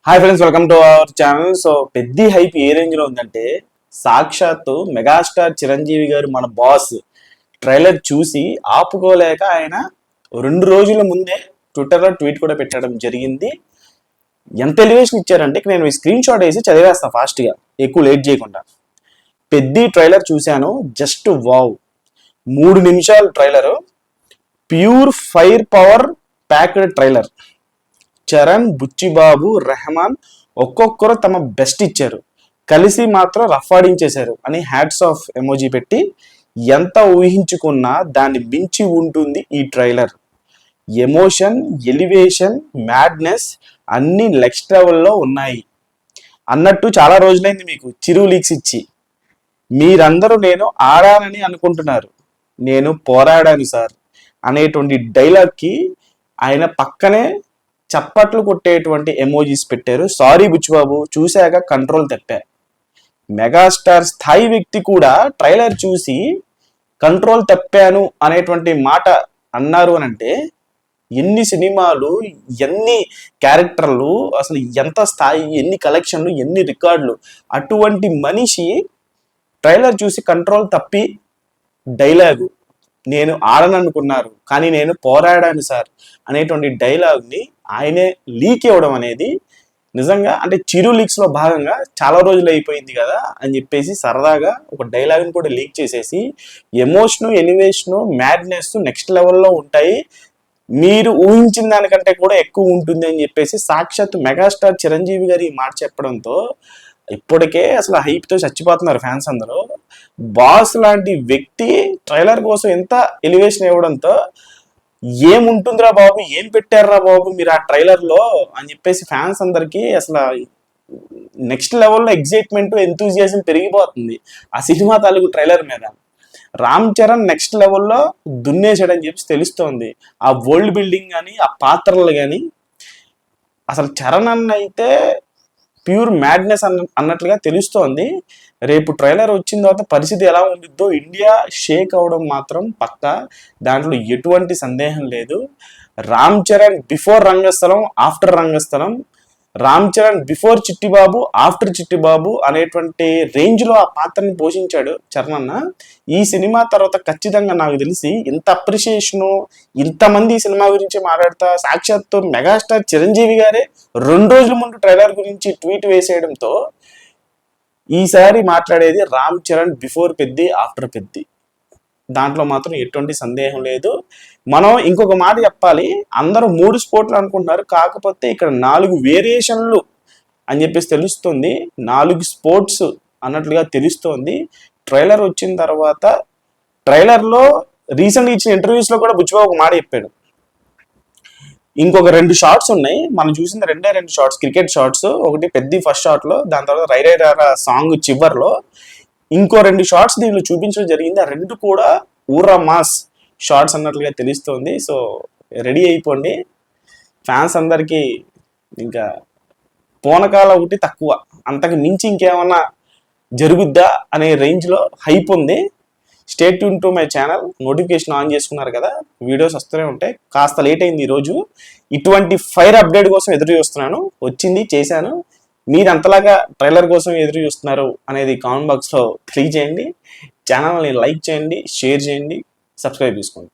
Hi friends, welcome to our channel. So పెద్ద hype ఏ range లో ఉందంటే సాక్షాత్తు మెగాస్టార్ చిరంజీవి గారు మన బాస్ ట్రైలర్ చూసి ఆపుకోలేక ఆయన 2 రోజుల ముందే ట్విట్టర్లో ట్వీట్ కూడా పెట్టడం జరిగింది. ఎంత ఎలివేషన్ ఇచ్చారంటే నేను ఈ స్క్రీన్ షాట్ వేసి చదివేస్తాను ఫాస్ట్గా, ఎక్కువ లేట్ చేయకుండా. పెద్ద ట్రైలర్ చూశాను, జస్ట్ వావ్. 3 నిమిషాల trailer, pure fire power packed trailer. Charan, Buchibabu, Rahman ఒక్కొక్కరు తమ బెస్ట్ ఇచ్చారు, కలిసి మాత్రం రఫాడించేశారు అని హ్యాట్స్ ఆఫ్ ఎమోజీ పెట్టి ఎంత ఊహించుకున్నా దాన్ని మించి ఉంటుంది ఈ ట్రైలర్. ఎమోషన్, ఎలివేషన్, మ్యాడ్నెస్ అన్ని నెక్స్ట్ లెవెల్లో ఉన్నాయి. అన్నట్టు చాలా రోజులైంది మీకు చిరు లీక్స్ ఇచ్చి. మీరందరూ నేను ఆడానని అనుకుంటున్నారు, నేను పోరాడాను సార్ అనేటువంటి డైలాగ్కి ఆయన పక్కనే చప్పట్లు కొట్టేటువంటి ఎమోజీస్ పెట్టారు. సారీ బుచ్చిబాబు, చూశాక కంట్రోల్ తప్పా. మెగాస్టార్ స్థాయి వ్యక్తి కూడా ట్రైలర్ చూసి కంట్రోల్ తప్పాను అనేటువంటి మాట అన్నారు అని అంటే ఎన్ని సినిమాలు, ఎన్ని క్యారెక్టర్లు, అసలు ఎంత స్థాయి, ఎన్ని కలెక్షన్లు, ఎన్ని రికార్డులు. అటువంటి మనిషి ట్రైలర్ చూసి కంట్రోల్ తప్పి డైలాగు నేను ఆడననుకున్నారు కానీ నేను పోరాడాను సార్ అనేటువంటి డైలాగ్ని ఆయనే లీక్ ఇవ్వడం అనేది నిజంగా అంటే చిరు లీక్స్లో భాగంగా చాలా రోజులు అయిపోయింది కదా అని చెప్పేసి సరదాగా ఒక డైలాగ్ని కూడా లీక్ చేసేసి ఎమోషను, ఎలివేషను, మ్యాడ్నెస్ నెక్స్ట్ లెవెల్లో ఉంటాయి, మీరు ఊహించిన దానికంటే కూడా ఎక్కువ ఉంటుంది అని చెప్పేసి సాక్షాత్ మెగాస్టార్ చిరంజీవి గారు ఈ మాట చెప్పడంతో ఇప్పటికే అసలు హైప్తో చచ్చిపోతున్నారు ఫ్యాన్స్ అందరూ. బాస్ లాంటి వ్యక్తి ట్రైలర్ కోసం ఎంత ఎలివేషన్ ఇవ్వడంతో ఏముంటుందిరా బాబు, ఏం పెట్టారా బాబు మీరు ఆ ట్రైలర్లో అని చెప్పేసి ఫ్యాన్స్ అందరికీ అసలు నెక్స్ట్ లెవెల్లో ఎగ్జైట్మెంట్, ఎంతూజియాజం పెరిగిపోతుంది ఆ సినిమా తాలూకు ట్రైలర్ మీద. రామ్ చరణ్ నెక్స్ట్ లెవెల్లో దున్నేసాడని చెప్పి తెలుస్తోంది. ఆ వరల్డ్ బిల్డింగ్ కానీ, ఆ పాత్రలు కానీ, అసలు చరణ్ అన్న అయితే ప్యూర్ మ్యాడ్నెస్ అన్నట్లుగా తెలుస్తోంది. రేపు ట్రైలర్ వచ్చిన తర్వాత పరిస్థితి ఎలా ఉండిద్దో ఇండియా షేక్ అవడం మాత్రం పక్కా, దాంట్లో ఎటువంటి సందేహం లేదు. రామ్ చరణ్ బిఫోర్ రంగస్థలం, ఆఫ్టర్ రంగస్థలం, రామ్ చరణ్ బిఫోర్ చిట్టిబాబు, ఆఫ్టర్ చిట్టిబాబు అనేటువంటి రేంజ్లో ఆ పాత్రని పోషించాడు చరణ్ అన్న. ఈ సినిమా తర్వాత ఖచ్చితంగా నాకు తెలిసి ఇంత అప్రిషియేషను, ఇంతమంది ఈ సినిమా గురించి మాట్లాడతా సాక్షాత్తు మెగాస్టార్ చిరంజీవి గారే 2 రోజుల ముందు ట్రైలర్ గురించి ట్వీట్ వేసేయడంతో ఈసారి మాట్లాడేది రామ్ చరణ్ బిఫోర్ పెద్ది, ఆఫ్టర్ పెద్ది, దాంట్లో మాత్రం ఎటువంటి సందేహం లేదు. మనం ఇంకొక మాట చెప్పాలి, అందరూ 3 స్పోర్ట్లు అనుకుంటున్నారు, కాకపోతే ఇక్కడ 4 వేరియేషన్లు అని చెప్పేసి తెలుస్తుంది, 4 స్పోర్ట్స్ అన్నట్లుగా తెలుస్తోంది. ట్రైలర్ వచ్చిన తర్వాత ట్రైలర్లో రీసెంట్గా ఇచ్చిన ఇంటర్వ్యూస్లో కూడా బుచ్చిబాబు ఒక మాట చెప్పాడు, ఇంకొక 2 షార్ట్స్ ఉన్నాయి, మనం చూసిన 2 షార్ట్స్ క్రికెట్ షార్ట్స్, ఒకటి పెద్ద ఫస్ట్ షాట్లో, దాని తర్వాత రై రై రారా సాంగ్ చివర్లో ఇంకో 2 షార్ట్స్ దీనిలో చూపించడం జరిగింది. ఆ 2 కూడా ఊరా మాస్ షార్ట్స్ అన్నట్లుగా తెలుస్తోంది. సో రెడీ అయిపోండి ఫ్యాన్స్ అందరికీ. ఇంకా పోనకాల ఒకటి తక్కువ, అంతకు మించి ఇంకేమన్నా జరుగుద్దా అనే రేంజ్లో హైప్ ఉంది. Stay tune to my channel, notification on చేసుకున్నారు కదా, వీడియోస్ వస్తూనే ఉంటాయి. కాస్త లేట్ అయింది ఈరోజు, ఇటువంటి ఫైర్ అప్డేట్ కోసం ఎదురు చూస్తున్నాను, వచ్చింది చేశాను. మీరు అంతలాగా ట్రైలర్ కోసం ఎదురు చూస్తున్నారు అనేది కామెంట్ బాక్స్లో తెలియజేయండి. ఛానల్ని లైక్ చేయండి, షేర్ చేయండి, సబ్స్క్రైబ్ చేసుకోండి.